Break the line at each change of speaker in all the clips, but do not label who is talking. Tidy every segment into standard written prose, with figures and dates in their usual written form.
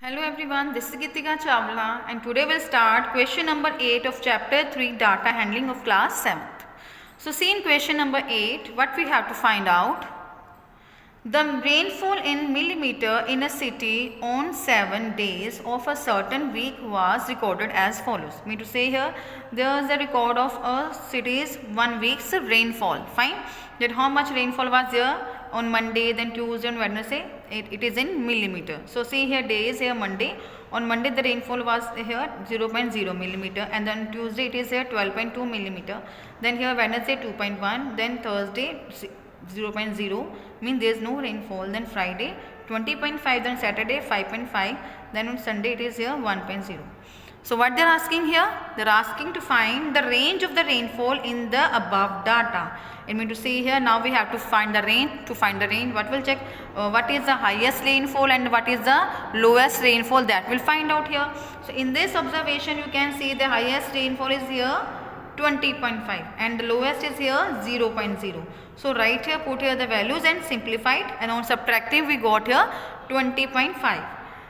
Hello everyone, this is Gitika Chawla and today we'll start question number 8 of chapter 3 data handling of class 7th. So see in question number 8 what we have to find out. The rainfall in millimeter in a city on 7 days of a certain week was recorded as follows. Mean to say here there is a record of a city's 1 week's rainfall. Fine. That how much rainfall was there on Monday, then Tuesday and Wednesday. It is in millimeter. So see here days here Monday. On Monday the rainfall was here 0.0 millimeter and then Tuesday it is here 12.2 millimeter. Then here Wednesday 2.1. Then Thursday 0.0 means there is no rainfall. Then Friday 20.5. Then Saturday 5.5. Then on Sunday it is here 1.0. So what they are asking here? They are asking to find the range of the rainfall in the above data. It means to say here now we have to find the range. To find the range, what will check? What is the highest rainfall and what is the lowest rainfall, that will find out here. So in this observation you can see the highest rainfall is here 20.5 and the lowest is here 0.0. So right here put here the values and simplify it, and on subtracting we got here 20.5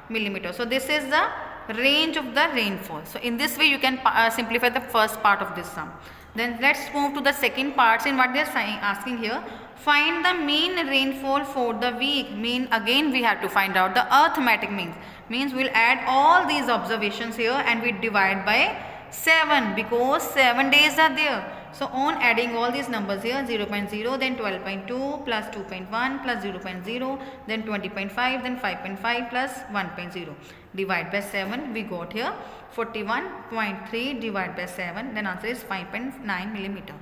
millimeter. So this is the range of the rainfall. So in this way you can simplify the first part of this sum. Then let's move to the second part. In what they are asking here, find the mean rainfall for the week. Mean again we have to find out the arithmetic means we'll add all these observations here and we divide by 7 because 7 days are there. So on adding all these numbers here 0.0, then 12.2 plus 2.1 plus 0.0, then 20.5, then 5.5 plus 1.0. Divide by 7, we got here 41.3 divided by 7, then answer is 5.9 millimeter.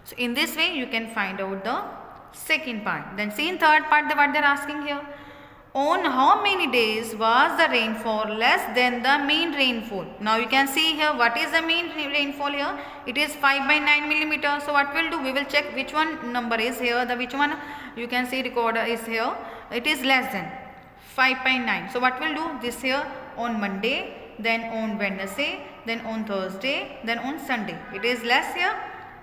So in this way you can find out the second part. Then see in third part what they are asking here. On how many days was the rainfall less than the mean rainfall? Now you can see here what is the mean rainfall here. It is 5/9 millimeter. So what we'll do? We will check which one number is here. The which one you can see recorder is here. It is less than 5/9. So what we'll do? This here on Monday, then on Wednesday, then on Thursday, then on Sunday. It is less here,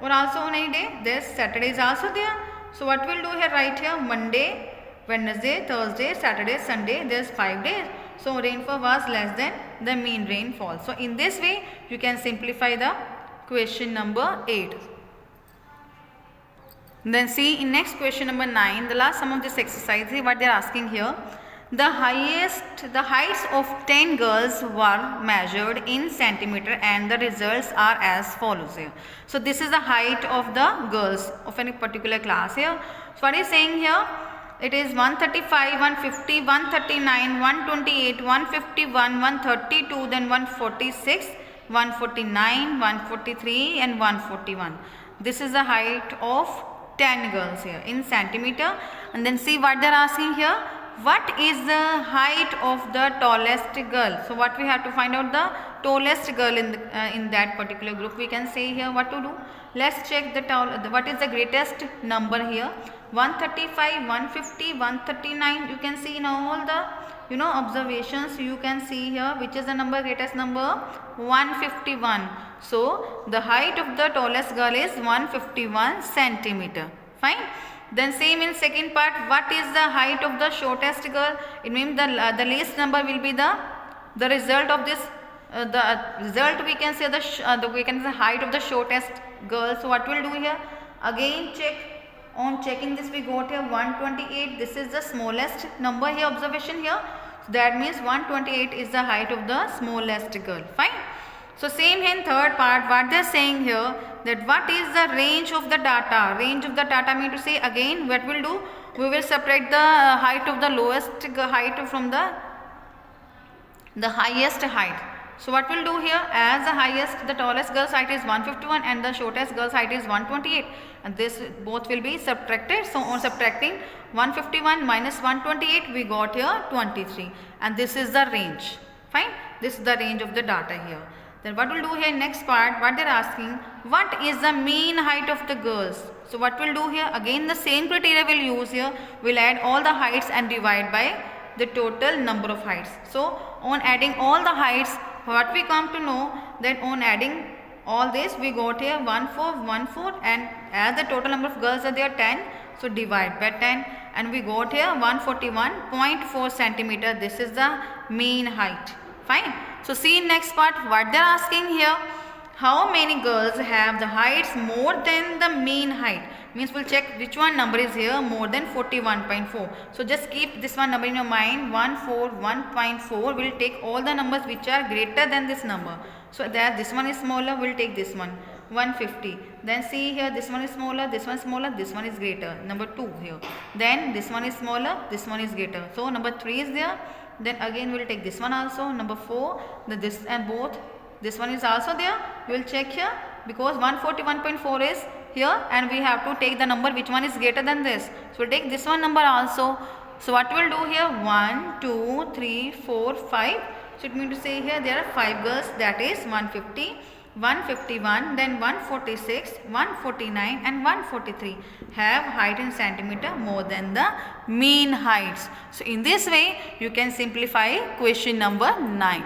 or also on any day. This Saturday is also there. So what we'll do here? Right here Monday, Wednesday, Thursday, Saturday, Sunday, there's 5 days. So rainfall was less than the mean rainfall. So in this way you can simplify the question number 8. Then see in next question number 9, the last sum of this exercise, see what they are asking here. The heights of 10 girls were measured in centimeter and the results are as follows here. So this is the height of the girls of any particular class here. So what is saying here? It is 135, 150, 139, 128, 151, 132, then 146, 149, 143 and 141. This is the height of 10 girls here in centimeter. And then see what they are asking here. What is the height of the tallest girl? So what we have to find out the tallest girl in that particular group. We can say here what to do. Let's check what is the greatest number here. 135, 150, 139. You can see in all the observations you can see here which is the greatest number 151. So the height of the tallest girl is 151 centimeter. Fine. Then same in second part, what is the height of the shortest girl? It means the least number will be the result of this. The result we can say the height of the shortest girl. So what we'll do here? Again check. On checking this we got here 128. This is the smallest number here, observation here. So that means 128 is the height of the smallest girl. Fine. So same here in third part, what they are saying here, that what is the range of the data? Range of the data mean to say again what we'll do? We will separate the height of the lowest height from the highest height. So what we'll do here, as the tallest girl's height is 151 and the shortest girl's height is 128, and this both will be subtracted. So on subtracting 151 minus 128 we got here 23, and this is the range. Fine. This is the range of the data here. Then what we'll do here next part, what they're asking, what is the mean height of the girls? So what we'll do here, again the same criteria we'll use here. We'll add all the heights and divide by the total number of heights. So on adding all the heights, what we come to know that on adding all this we got here 1414, and as the total number of girls are there 10, So divide by 10 and we got here 141.4 centimeter. This is the mean height. Fine. So see in next part what they are asking here. How many girls have the heights more than the mean height? Means we'll check which one number is here more than 41.4. So just keep this one number in your mind. 141.4. We'll take all the numbers which are greater than this number. So there this one is smaller. We'll take this one. 150. Then see here this one is smaller, this one is smaller, this one is greater. Number 2 here. Then this one is smaller, this one is greater. So number 3 is there. Then again we will take this one also. Number 4, this and both. This one is also there. We will check here because 141.4 is here and we have to take the number which one is greater than this. So we'll take this one number also. So what we will do here? 1, 2, 3, 4, 5. So it means to say here there are 5 girls, that is 150. 151, then 146, 149 and 143 have height in centimeter more than the mean heights. So in this way you can simplify question number 9.